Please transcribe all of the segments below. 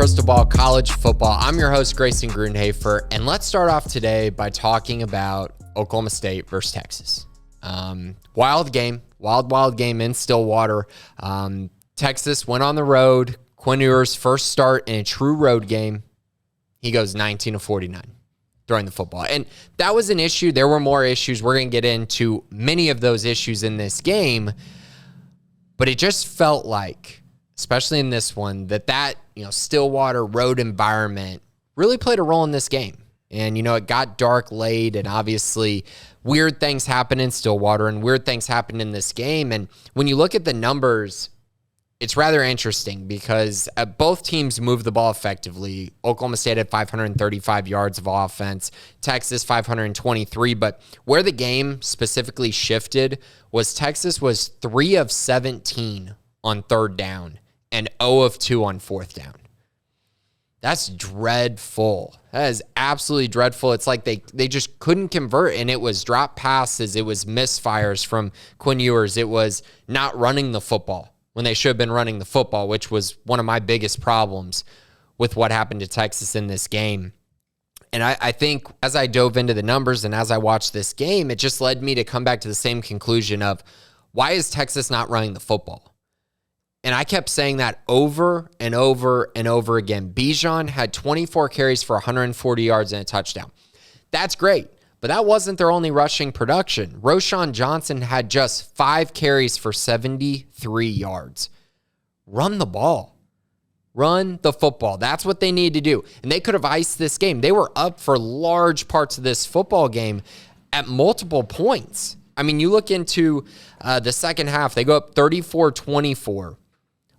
Crystal Ball College Football. I'm your host, Grayson Grundhafer, and let's start off today by talking about Oklahoma State versus Texas. Wild game in Stillwater. Texas went on the road. Quinn Ewers' first start in a true road game. He goes 19-49 throwing the football. And that was an issue. There were more issues. We're going to get into many of those issues in this game. But it just felt like, especially in this one, that Stillwater road environment really played a role in this game. And, it got dark late, and obviously weird things happen in Stillwater and weird things happen in this game. And when you look at the numbers, it's rather interesting because both teams moved the ball effectively. Oklahoma State had 535 yards of offense, Texas 523. But where the game specifically shifted was Texas was 3 of 17 on third down and 0 of 2 on fourth down. That's dreadful. That is absolutely dreadful. It's like they just couldn't convert, and it was drop passes. It was misfires from Quinn Ewers. It was not running the football when they should have been running the football, which was one of my biggest problems with what happened to Texas in this game. And I think as I dove into the numbers and as I watched this game, it just led me to come back to the same conclusion of, why is Texas not running the football? And I kept saying that over and over and over again. Bijan had 24 carries for 140 yards and a touchdown. That's great, but that wasn't their only rushing production. Roschon Johnson had just 5 carries for 73 yards. Run the ball. Run the football. That's what they need to do. And they could have iced this game. They were up for large parts of this football game at multiple points. I mean, you look into the second half, they go up 34-24.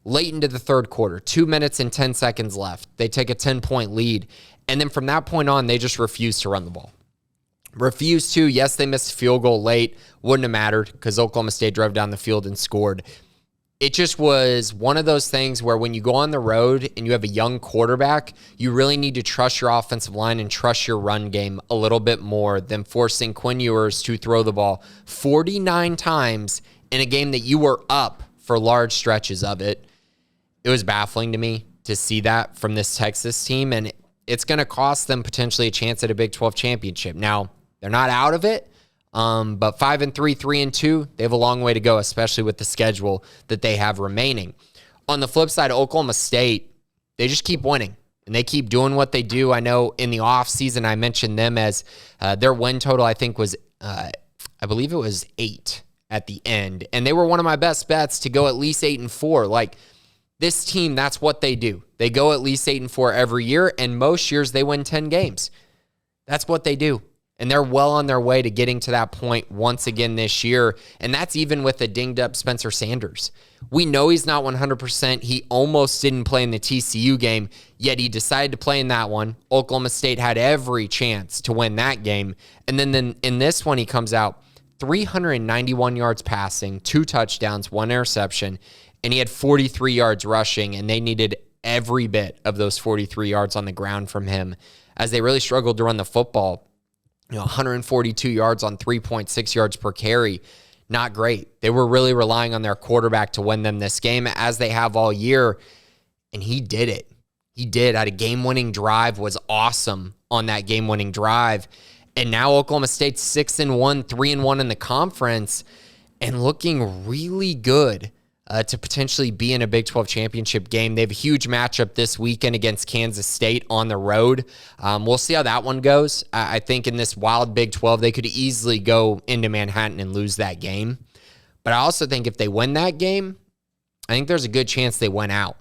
Late into the third quarter, 2 minutes and 10 seconds left. They take a 10-point lead. And then from that point on, they just refuse to run the ball. Refused to. Yes, they missed a field goal late. Wouldn't have mattered because Oklahoma State drove down the field and scored. It just was one of those things where when you go on the road and you have a young quarterback, you really need to trust your offensive line and trust your run game a little bit more than forcing Quinn Ewers to throw the ball 49 times in a game that you were up for large stretches of it. It was baffling to me to see that from this Texas team, and it's going to cost them potentially a chance at a Big 12 championship. Now, they're not out of it, but 5-3, 3-2, they have a long way to go, especially with the schedule that they have remaining. On the flip side, Oklahoma State, they just keep winning, and they keep doing what they do. I know in the offseason I mentioned them as their win total, I think, was, I believe it was 8 at the end, and they were one of my best bets to go at least 8-4. Like, this team, that's what they do. They go at least 8-4 every year, and most years they win 10 games. That's what they do. And they're well on their way to getting to that point once again this year, and that's even with a dinged-up Spencer Sanders. We know he's not 100%. He almost didn't play in the TCU game, yet he decided to play in that one. Oklahoma State had every chance to win that game. And then in this one, he comes out 391 yards passing, 2 touchdowns, 1 interception, and he had 43 yards rushing, and they needed every bit of those 43 yards on the ground from him as they really struggled to run the football. 142 yards on 3.6 yards per carry. Not great. They were really relying on their quarterback to win them this game, as they have all year, and he did it. He did. Had a game-winning drive, was awesome on that game-winning drive, and now Oklahoma State's 6-1, 3-1 in the conference, and looking really good to potentially be in a Big 12 championship game. They have a huge matchup this weekend against Kansas State on the road. We'll see how that one goes. I think in this wild Big 12, they could easily go into Manhattan and lose that game. But I also think if they win that game, I think there's a good chance they win out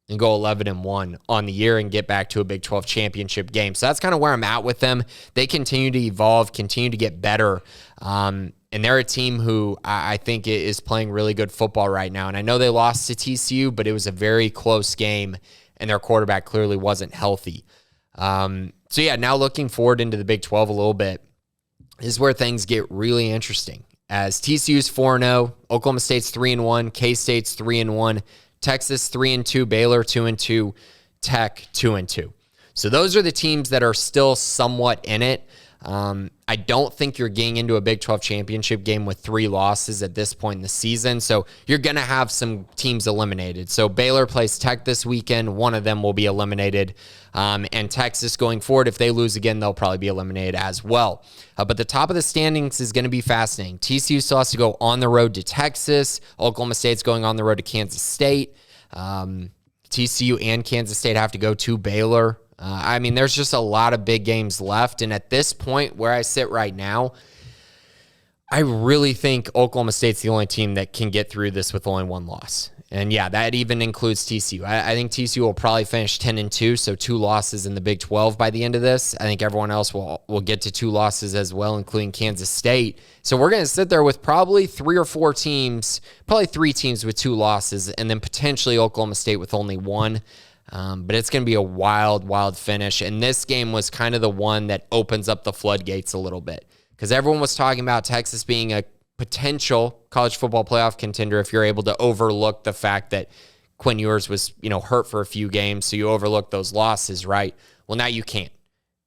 and go 11-1 on the year and get back to a Big 12 championship game. So that's kind of where I'm at with them. They continue to evolve, continue to get better. And they're a team who I think is playing really good football right now. And I know they lost to TCU, but it was a very close game, and their quarterback clearly wasn't healthy. Now looking forward into the Big 12 a little bit is where things get really interesting. As TCU's 4-0, Oklahoma State's 3-1, K-State's 3-1, Texas 3-2, Baylor 2-2, Tech 2-2. So those are the teams that are still somewhat in it. I don't think you're getting into a Big 12 championship game with 3 losses at this point in the season. So you're going to have some teams eliminated. So Baylor plays Tech this weekend. One of them will be eliminated. And Texas going forward, if they lose again, they'll probably be eliminated as well. But the top of the standings is going to be fascinating. TCU still has to go on the road to Texas. Oklahoma State's going on the road to Kansas State. TCU and Kansas State have to go to Baylor. I mean, there's just a lot of big games left. And at this point where I sit right now, I really think Oklahoma State's the only team that can get through this with only 1 loss. And yeah, that even includes TCU. I think TCU will probably finish 10-2, so 2 losses in the Big 12 by the end of this. I think everyone else will get to 2 losses as well, including Kansas State. So we're going to sit there with probably 3 or 4 teams, probably 3 teams with 2 losses, and then potentially Oklahoma State with only 1. But it's going to be a wild, wild finish. And this game was kind of the one that opens up the floodgates a little bit, because everyone was talking about Texas being a potential college football playoff contender if you're able to overlook the fact that Quinn Ewers was, hurt for a few games, so you overlook those losses, right? Well, now you can't,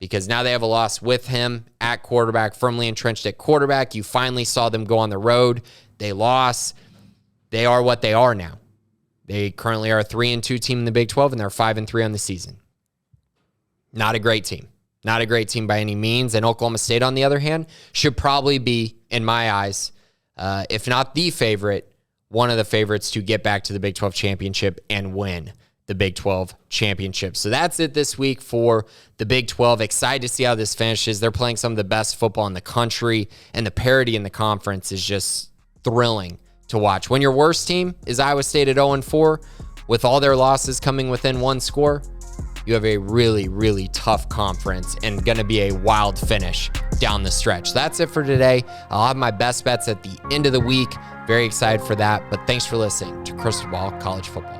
because now they have a loss with him at quarterback, firmly entrenched at quarterback. You finally saw them go on the road. They lost. They are what they are now. They currently are a 3-2 team in the Big 12, and they're 5-3 on the season. Not a great team. Not a great team by any means. And Oklahoma State, on the other hand, should probably be, in my eyes, if not the favorite, one of the favorites to get back to the Big 12 championship and win the Big 12 championship. So that's it this week for the Big 12. Excited to see how this finishes. They're playing some of the best football in the country, and the parity in the conference is just thrilling to watch. When your worst team is Iowa State at 0-4, with all their losses coming within 1 score, you have a really, really tough conference and going to be a wild finish down the stretch. That's it for today. I'll have my best bets at the end of the week. Very excited for that. But thanks for listening to Crystal Ball College Football.